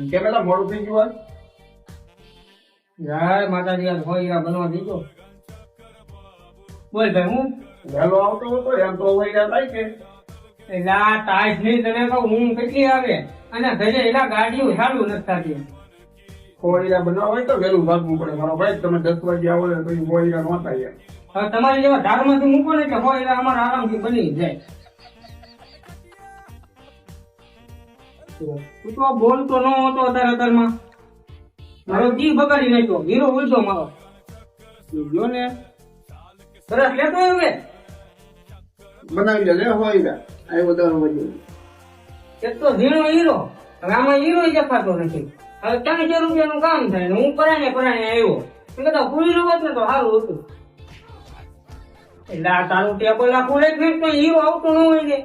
કે પેલા મોડું થઈ ગયું હોય જય માતાજી આ હોય બનવા દીધો બોલ ભાઈ હું વહેલો આવતો હતો એમ તો વૈયા થાય કે એટલે આ ટાઈટ નહીં તને કહું હું કેટલી આવે અને ઘરે એલા ગાડીઓ ચાલુ નથી થતી ખોળીયા બનાવવા હોય તો વહેલું ભાગવું પડે મારો ભાઈ તમે 10 વાગે આવો ને પછી ખોળીયા નહોતા યાર હવે તમારી જેવા ધારમાંથી મૂકો ને એટલે હોય એટલે અમારે આરામથી બની જાય તું તો બોલતો ન હતો અત્યારમાં મારો જીવ બગાડી નાખ્યો હીરો ઉડ્યો મારો જો ને સરસ લેતો હવે બનાવી લે હોય આવ્યો 10 વાગે એક તો ઝીણો હીરો હવે આમાં હીરો દેખાતો નથી હવે 300 રૂપિયાનું કામ થાય ને હું પરાણે આવ્યો કદાચ પૂરી નો હોત ને તો સારું હતું એટલે આ તારું ટેબલ આખું લઈ તો હીરો આવતો ન હોય ને